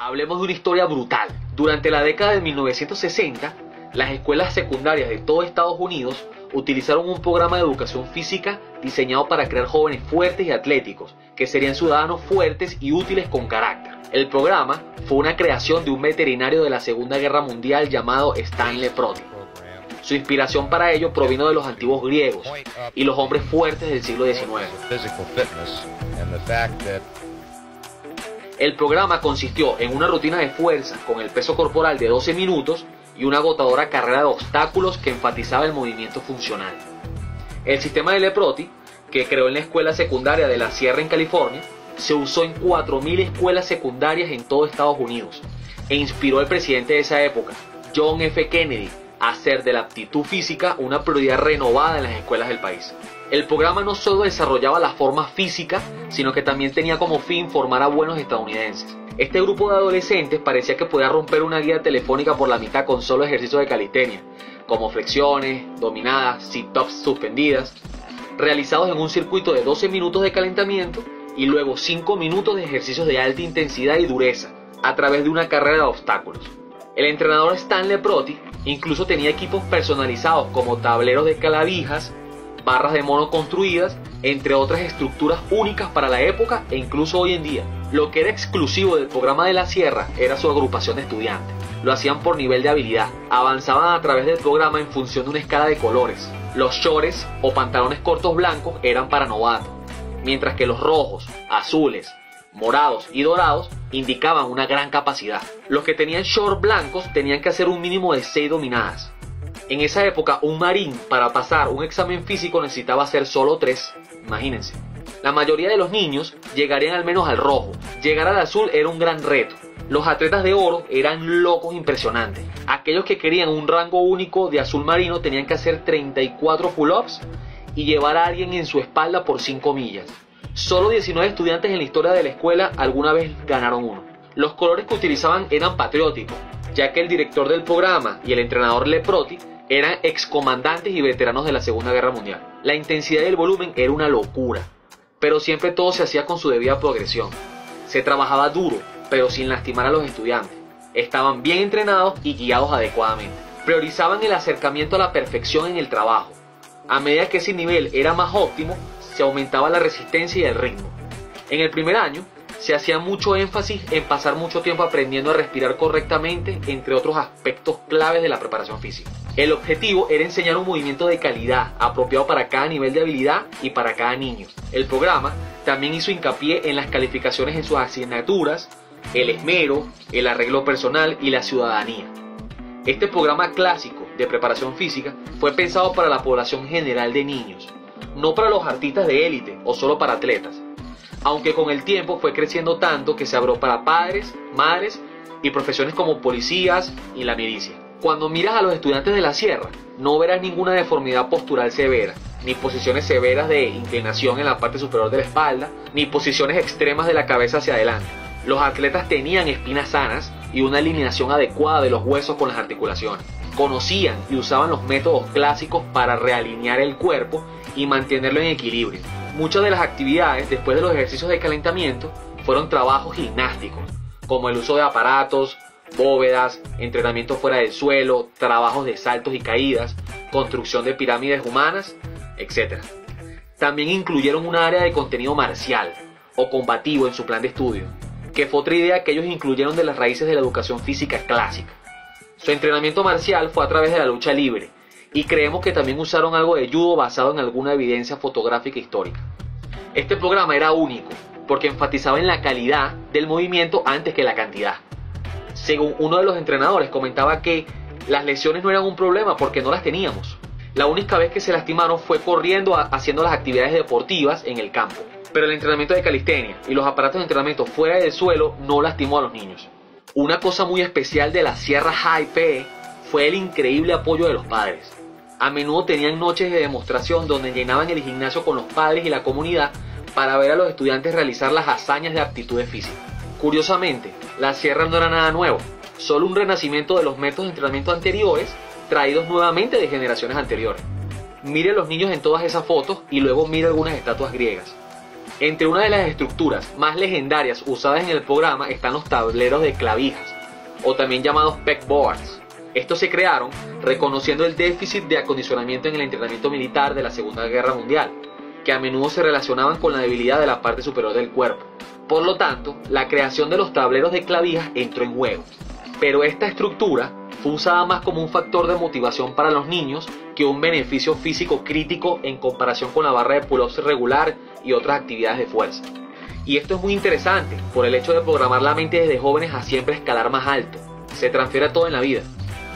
Hablemos de una historia brutal. Durante la década de 1960, las escuelas secundarias de todo Estados Unidos utilizaron un programa de educación física diseñado para crear jóvenes fuertes y atléticos, que serían ciudadanos fuertes y útiles con carácter. El programa fue una creación de un veterinario de la Segunda Guerra Mundial llamado Stanley Proti. Su inspiración para ello provino de los antiguos griegos y los hombres fuertes del siglo XIX. El programa consistió en una rutina de fuerza con el peso corporal de 12 minutos y una agotadora carrera de obstáculos que enfatizaba el movimiento funcional. El sistema de Leproti, que creó en la escuela secundaria de la Sierra en California, se usó en 4.000 escuelas secundarias en todo Estados Unidos e inspiró al presidente de esa época, John F. Kennedy, a hacer de la aptitud física una prioridad renovada en las escuelas del país. El programa no solo desarrollaba la forma física, sino que también tenía como fin formar a buenos estadounidenses. Este grupo de adolescentes parecía que podía romper una guía telefónica por la mitad con solo ejercicios de calistenia, como flexiones, dominadas, sit-ups suspendidas, realizados en un circuito de 12 minutos de calentamiento y luego 5 minutos de ejercicios de alta intensidad y dureza, a través de una carrera de obstáculos. El entrenador Stanley Proti incluso tenía equipos personalizados como tableros de clavijas, barras de mono construidas, entre otras estructuras únicas para la época e incluso hoy en día. Lo que era exclusivo del programa de la Sierra era su agrupación de estudiantes. Lo hacían por nivel de habilidad. Avanzaban a través del programa en función de una escala de colores. Los shorts o pantalones cortos blancos eran para novatos, mientras que los rojos, azules, morados y dorados indicaban una gran capacidad. Los que tenían shorts blancos tenían que hacer un mínimo de 6 dominadas. En esa época, un marín para pasar un examen físico necesitaba hacer solo 3, imagínense. La mayoría de los niños llegarían al menos al rojo. Llegar al azul era un gran reto. Los atletas de oro eran locos impresionantes. Aquellos que querían un rango único de azul marino tenían que hacer 34 pull-ups y llevar a alguien en su espalda por 5 millas. Solo 19 estudiantes en la historia de la escuela alguna vez ganaron uno. Los colores que utilizaban eran patrióticos, ya que el director del programa y el entrenador Leproti eran excomandantes y veteranos de la Segunda Guerra Mundial. La intensidad y el volumen era una locura, pero siempre todo se hacía con su debida progresión. Se trabajaba duro, pero sin lastimar a los estudiantes. Estaban bien entrenados y guiados adecuadamente. Priorizaban el acercamiento a la perfección en el trabajo. A medida que ese nivel era más óptimo, se aumentaba la resistencia y el ritmo. En el primer año, se hacía mucho énfasis en pasar mucho tiempo aprendiendo a respirar correctamente, entre otros aspectos claves de la preparación física. El objetivo era enseñar un movimiento de calidad, apropiado para cada nivel de habilidad y para cada niño. El programa también hizo hincapié en las calificaciones en sus asignaturas, el esmero, el arreglo personal y la ciudadanía. Este programa clásico de preparación física fue pensado para la población general de niños, no para los artistas de élite o solo para atletas, aunque con el tiempo fue creciendo tanto que se abrió para padres, madres y profesiones como policías y la milicia. Cuando miras a los estudiantes de la Sierra, no verás ninguna deformidad postural severa, ni posiciones severas de inclinación en la parte superior de la espalda, ni posiciones extremas de la cabeza hacia adelante. Los atletas tenían espinas sanas y una alineación adecuada de los huesos con las articulaciones. Conocían y usaban los métodos clásicos para realinear el cuerpo y mantenerlo en equilibrio. Muchas de las actividades después de los ejercicios de calentamiento fueron trabajos gimnásticos, como el uso de aparatos, bóvedas, entrenamiento fuera del suelo, trabajos de saltos y caídas, construcción de pirámides humanas, etc. También incluyeron un área de contenido marcial o combativo en su plan de estudio, que fue otra idea que ellos incluyeron de las raíces de la educación física clásica. Su entrenamiento marcial fue a través de la lucha libre, y creemos que también usaron algo de judo basado en alguna evidencia fotográfica histórica. Este programa era único, porque enfatizaba en la calidad del movimiento antes que la cantidad. Según uno de los entrenadores, comentaba que las lesiones no eran un problema porque no las teníamos. La única vez que se lastimaron fue corriendo haciendo las actividades deportivas en el campo. Pero el entrenamiento de calistenia y los aparatos de entrenamiento fuera del suelo no lastimó a los niños. Una cosa muy especial de la Sierra High PE fue el increíble apoyo de los padres. A menudo tenían noches de demostración donde llenaban el gimnasio con los padres y la comunidad para ver a los estudiantes realizar las hazañas de aptitudes físicas. Curiosamente, la Sierra no era nada nuevo, solo un renacimiento de los métodos de entrenamiento anteriores, traídos nuevamente de generaciones anteriores. Mire los niños en todas esas fotos y luego mire algunas estatuas griegas. Entre una de las estructuras más legendarias usadas en el programa están los tableros de clavijas, o también llamados pegboards. Estos se crearon reconociendo el déficit de acondicionamiento en el entrenamiento militar de la Segunda Guerra Mundial, que a menudo se relacionaban con la debilidad de la parte superior del cuerpo. Por lo tanto, la creación de los tableros de clavijas entró en juego. Pero esta estructura fue usada más como un factor de motivación para los niños que un beneficio físico crítico en comparación con la barra de pull-ups regular y otras actividades de fuerza. Y esto es muy interesante por el hecho de programar la mente desde jóvenes a siempre escalar más alto. Se transfiere a todo en la vida.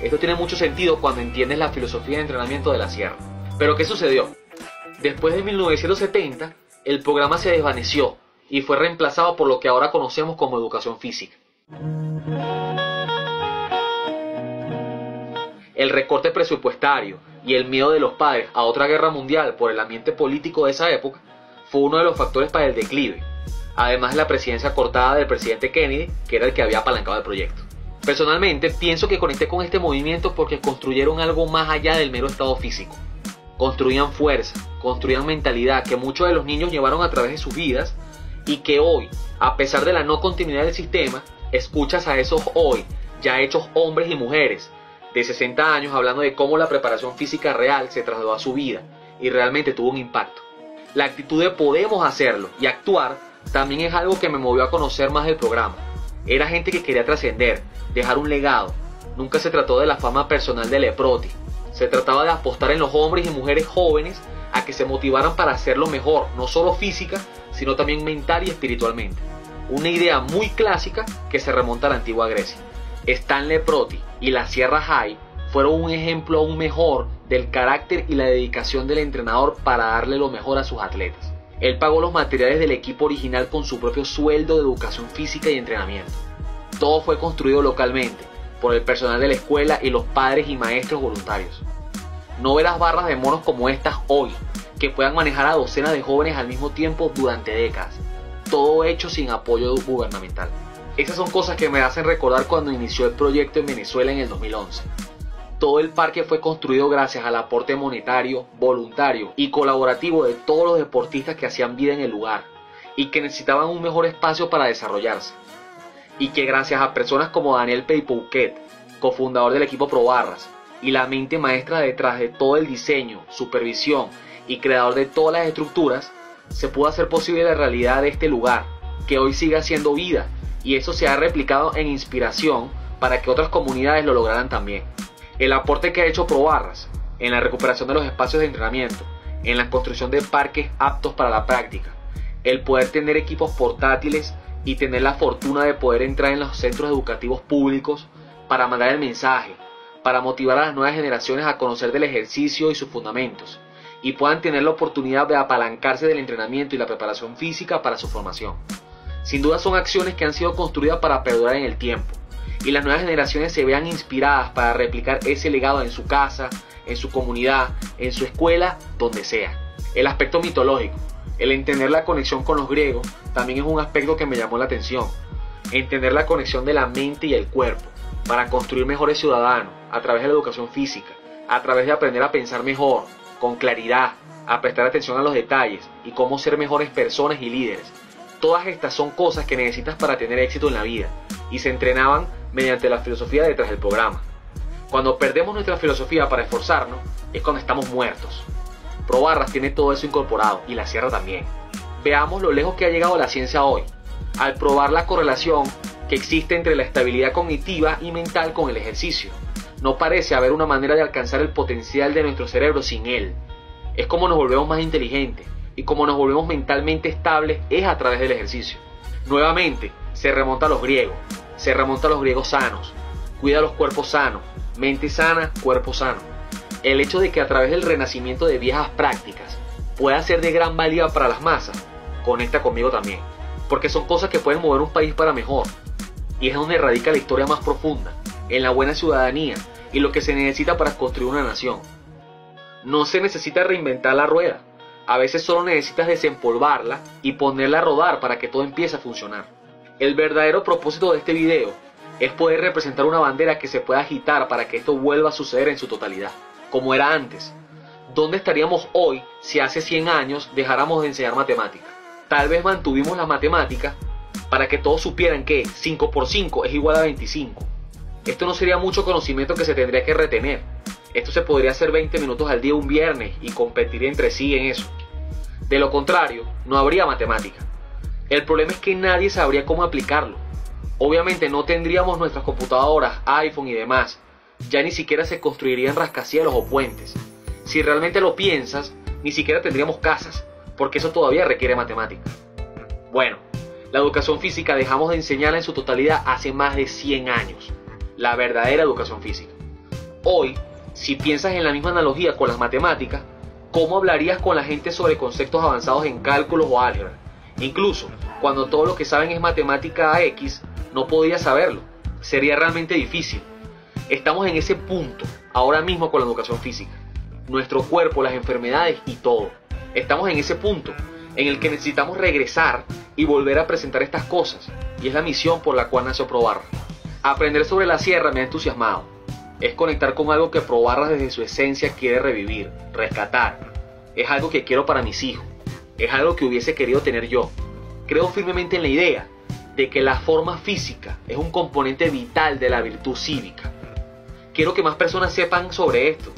Esto tiene mucho sentido cuando entiendes la filosofía de entrenamiento de la sierra. Pero ¿qué sucedió? Después de 1970, el programa se desvaneció y fue reemplazado por lo que ahora conocemos como educación física. El recorte presupuestario y el miedo de los padres a otra guerra mundial por el ambiente político de esa época fue uno de los factores para el declive, además de la presidencia cortada del presidente Kennedy, que era el que había apalancado el proyecto. Personalmente, pienso que conecté con este movimiento porque construyeron algo más allá del mero estado físico. Construían fuerza, construían mentalidad que muchos de los niños llevaron a través de sus vidas y que hoy, a pesar de la no continuidad del sistema, escuchas a esos hoy ya hechos hombres y mujeres de 60 años hablando de cómo la preparación física real se trasladó a su vida y realmente tuvo un impacto. La actitud de podemos hacerlo y actuar también es algo que me movió a conocer más del programa. Era gente que quería trascender, dejar un legado. Nunca se trató de la fama personal de Leproti. Se trataba de apostar en los hombres y mujeres jóvenes a que se motivaran para hacerlo mejor, no solo física, sino también mental y espiritualmente. Una idea muy clásica que se remonta a la antigua Grecia. Stan Leproti y la Sierra High fueron un ejemplo aún mejor del carácter y la dedicación del entrenador para darle lo mejor a sus atletas. Él pagó los materiales del equipo original con su propio sueldo de educación física y entrenamiento. Todo fue construido localmente por el personal de la escuela y los padres y maestros voluntarios. No verás barras de monos como estas hoy, que puedan manejar a docenas de jóvenes al mismo tiempo durante décadas. Todo hecho sin apoyo gubernamental. Esas son cosas que me hacen recordar cuando inició el proyecto en Venezuela en el 2011. Todo el parque fue construido gracias al aporte monetario, voluntario y colaborativo de todos los deportistas que hacían vida en el lugar y que necesitaban un mejor espacio para desarrollarse. Y que gracias a personas como Daniel Peypouquet, cofundador del equipo Probarras, y la mente maestra detrás de todo el diseño, supervisión y creador de todas las estructuras, se pudo hacer posible la realidad de este lugar, que hoy sigue haciendo vida, y eso se ha replicado en inspiración para que otras comunidades lo lograran también. El aporte que ha hecho Probarras en la recuperación de los espacios de entrenamiento, en la construcción de parques aptos para la práctica, el poder tener equipos portátiles y tener la fortuna de poder entrar en los centros educativos públicos para mandar el mensaje, para motivar a las nuevas generaciones a conocer del ejercicio y sus fundamentos, y puedan tener la oportunidad de apalancarse del entrenamiento y la preparación física para su formación. Sin duda son acciones que han sido construidas para perdurar en el tiempo, y las nuevas generaciones se vean inspiradas para replicar ese legado en su casa, en su comunidad, en su escuela, donde sea. El aspecto mitológico, el entender la conexión con los griegos, también es un aspecto que me llamó la atención. Entender la conexión de la mente y el cuerpo, para construir mejores ciudadanos, a través de la educación física, a través de aprender a pensar mejor, con claridad, a prestar atención a los detalles y cómo ser mejores personas y líderes. Todas estas son cosas que necesitas para tener éxito en la vida, y se entrenaban mediante la filosofía detrás del programa. Cuando perdemos nuestra filosofía para esforzarnos, es cuando estamos muertos. Probarras tiene todo eso incorporado, y la Sierra también. Veamos lo lejos que ha llegado la ciencia hoy, al probar la correlación que existe entre la estabilidad cognitiva y mental con el ejercicio. No parece haber una manera de alcanzar el potencial de nuestro cerebro sin él. Es como nos volvemos más inteligentes, y como nos volvemos mentalmente estables es a través del ejercicio. Nuevamente, se remonta a los griegos, se remonta a los griegos sanos. Cuida los cuerpos sanos, mente sana, cuerpo sano. El hecho de que a través del renacimiento de viejas prácticas pueda ser de gran valía para las masas, conecta conmigo también, porque son cosas que pueden mover un país para mejor, y es donde radica la historia más profunda, en la buena ciudadanía y lo que se necesita para construir una nación. No se necesita reinventar la rueda, a veces solo necesitas desempolvarla y ponerla a rodar para que todo empiece a funcionar. El verdadero propósito de este video es poder representar una bandera que se pueda agitar para que esto vuelva a suceder en su totalidad, como era antes. ¿Dónde estaríamos hoy si hace 100 años dejáramos de enseñar matemáticas? Tal vez mantuvimos las matemáticas para que todos supieran que 5 por 5 es igual a 25. Esto no sería mucho conocimiento que se tendría que retener. Esto se podría hacer 20 minutos al día un viernes y competir entre sí en eso. De lo contrario, no habría matemática. El problema es que nadie sabría cómo aplicarlo. Obviamente no tendríamos nuestras computadoras, iPhone y demás. Ya ni siquiera se construirían rascacielos o puentes. Si realmente lo piensas, ni siquiera tendríamos casas, porque eso todavía requiere matemática. Bueno, la educación física dejamos de enseñarla en su totalidad hace más de 100 años. La verdadera educación física. Hoy, si piensas en la misma analogía con las matemáticas, ¿cómo hablarías con la gente sobre conceptos avanzados en cálculos o álgebra? Incluso, cuando todo lo que saben es matemática X, no podrías saberlo. Sería realmente difícil. Estamos en ese punto, ahora mismo con la educación física. Nuestro cuerpo, las enfermedades y todo. Estamos en ese punto en el que necesitamos regresar y volver a presentar estas cosas. Y es la misión por la cual nació Probarra. Aprender sobre la sierra me ha entusiasmado. Es conectar con algo que Probarra desde su esencia quiere revivir, rescatar. Es algo que quiero para mis hijos. Es algo que hubiese querido tener yo. Creo firmemente en la idea de que la forma física es un componente vital de la virtud cívica. Quiero que más personas sepan sobre esto.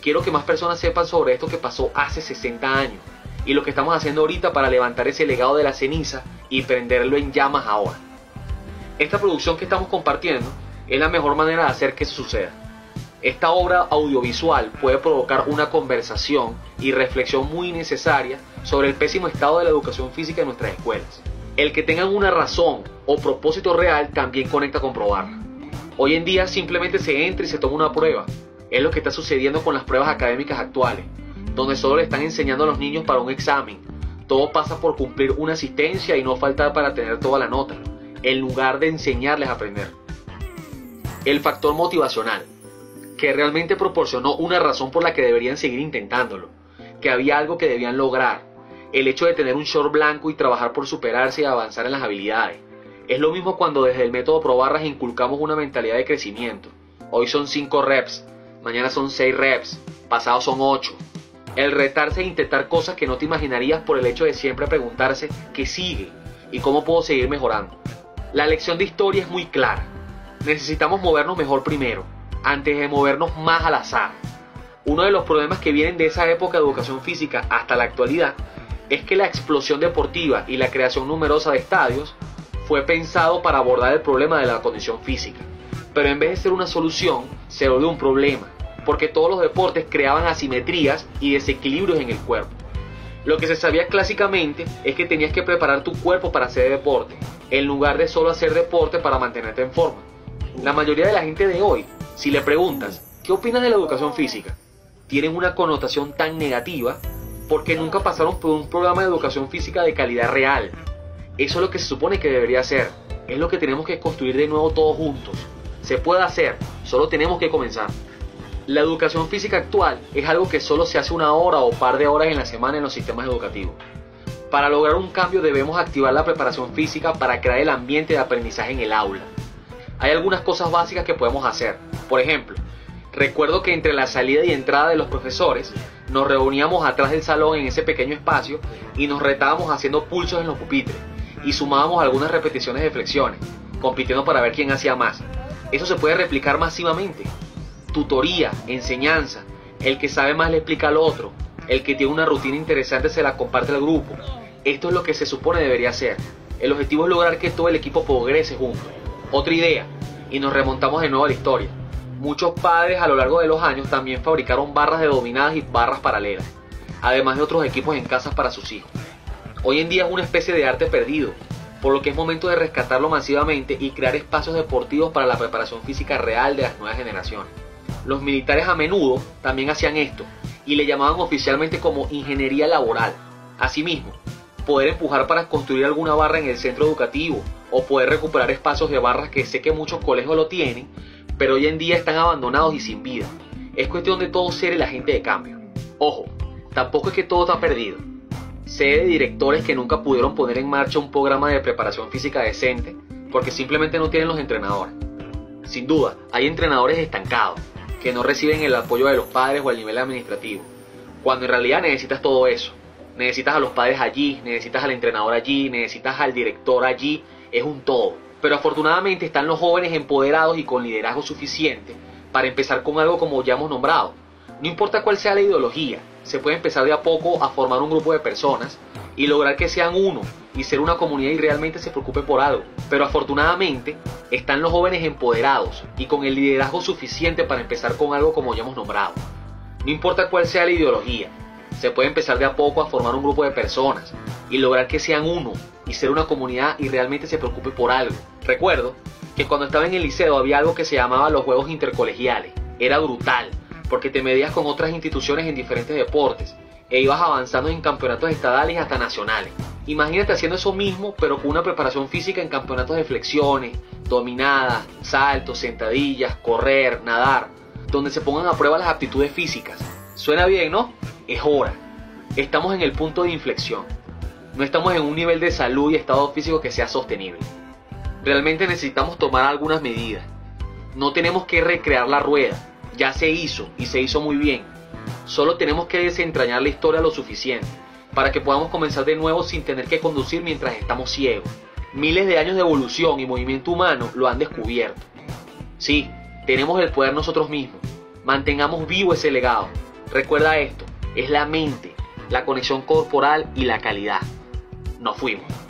Quiero que más personas sepan sobre esto que pasó hace 60 años y lo que estamos haciendo ahorita para levantar ese legado de la ceniza y prenderlo en llamas ahora. Esta producción que estamos compartiendo es la mejor manera de hacer que eso suceda. Esta obra audiovisual puede provocar una conversación y reflexión muy necesaria sobre el pésimo estado de la educación física en nuestras escuelas. El que tengan una razón o propósito real también conecta con Probarra. Hoy en día simplemente se entra y se toma una prueba. Es lo que está sucediendo con las pruebas académicas actuales, donde solo le están enseñando a los niños para un examen. Todo pasa por cumplir una asistencia y no faltar para tener toda la nota, en lugar de enseñarles a aprender. El factor motivacional, que realmente proporcionó una razón por la que deberían seguir intentándolo, que había algo que debían lograr, el hecho de tener un short blanco y trabajar por superarse y avanzar en las habilidades. Es lo mismo cuando desde el método Probarra inculcamos una mentalidad de crecimiento. Hoy son 5 reps, mañana son 6 reps, pasado son 8. El retarse e intentar cosas que no te imaginarías por el hecho de siempre preguntarse ¿qué sigue? ¿Y cómo puedo seguir mejorando? La lección de historia es muy clara. Necesitamos movernos mejor primero, antes de movernos más al azar. Uno de los problemas que vienen de esa época de educación física hasta la actualidad es que la explosión deportiva y la creación numerosa de estadios fue pensado para abordar el problema de la condición física. Pero en vez de ser una solución, se volvió un problema, porque todos los deportes creaban asimetrías y desequilibrios en el cuerpo. Lo que se sabía clásicamente es que tenías que preparar tu cuerpo para hacer deporte, en lugar de solo hacer deporte para mantenerte en forma. La mayoría de la gente de hoy, si le preguntas, ¿qué opinas de la educación física?, tienen una connotación tan negativa porque nunca pasaron por un programa de educación física de calidad real. Eso es lo que se supone que debería ser. Es lo que tenemos que construir de nuevo todos juntos. Se puede hacer, solo tenemos que comenzar. La educación física actual es algo que solo se hace una hora o par de horas en la semana en los sistemas educativos. Para lograr un cambio debemos activar la preparación física para crear el ambiente de aprendizaje en el aula. Hay algunas cosas básicas que podemos hacer. Por ejemplo, recuerdo que entre la salida y entrada de los profesores nos reuníamos atrás del salón en ese pequeño espacio y nos retábamos haciendo pulsos en los pupitres y sumábamos algunas repeticiones de flexiones, compitiendo para ver quién hacía más. Eso se puede replicar masivamente. Tutoría, enseñanza, el que sabe más le explica al otro, el que tiene una rutina interesante se la comparte al grupo. Esto es lo que se supone debería ser. El objetivo es lograr que todo el equipo progrese juntos. Otra idea, y nos remontamos de nuevo a la historia. Muchos padres a lo largo de los años también fabricaron barras de dominadas y barras paralelas, además de otros equipos en casas para sus hijos. Hoy en día es una especie de arte perdido, por lo que es momento de rescatarlo masivamente y crear espacios deportivos para la preparación física real de las nuevas generaciones. Los militares a menudo también hacían esto, y le llamaban oficialmente como ingeniería laboral. Asimismo, poder empujar para construir alguna barra en el centro educativo, o poder recuperar espacios de barras que sé que muchos colegios lo tienen, pero hoy en día están abandonados y sin vida. Es cuestión de todo ser el agente de cambio. Ojo, tampoco es que todo está perdido. Sé de directores que nunca pudieron poner en marcha un programa de preparación física decente porque simplemente no tienen los entrenadores. Sin duda, hay entrenadores estancados que no reciben el apoyo de los padres o el nivel administrativo, cuando en realidad necesitas todo eso. Necesitas a los padres allí, necesitas al entrenador allí, necesitas al director allí, es un todo. Pero afortunadamente están los jóvenes empoderados y con liderazgo suficiente para empezar con algo como ya hemos nombrado. No importa cuál sea la ideología, se puede empezar de a poco a formar un grupo de personas y lograr que sean uno y ser una comunidad y realmente se preocupe por algo. Pero afortunadamente están los jóvenes empoderados y con el liderazgo suficiente para empezar con algo como ya hemos nombrado. No importa cuál sea la ideología, se puede empezar de a poco a formar un grupo de personas y lograr que sean uno y ser una comunidad y realmente se preocupe por algo. Recuerdo que cuando estaba en el liceo había algo que se llamaba los juegos intercolegiales. Era brutal, porque te medías con otras instituciones en diferentes deportes e ibas avanzando en campeonatos estadales hasta nacionales. Imagínate haciendo eso mismo, pero con una preparación física en campeonatos de flexiones, dominadas, saltos, sentadillas, correr, nadar, donde se pongan a prueba las aptitudes físicas. Suena bien, ¿no? Es hora. Estamos en el punto de inflexión. No estamos en un nivel de salud y estado físico que sea sostenible. Realmente necesitamos tomar algunas medidas. No tenemos que recrear la rueda. Ya se hizo y se hizo muy bien. Solo tenemos que desentrañar la historia lo suficiente para que podamos comenzar de nuevo sin tener que conducir mientras estamos ciegos. Miles de años de evolución y movimiento humano lo han descubierto. Sí, tenemos el poder nosotros mismos. Mantengamos vivo ese legado. Recuerda esto, es la mente, la conexión corporal y la calidad. Nos fuimos.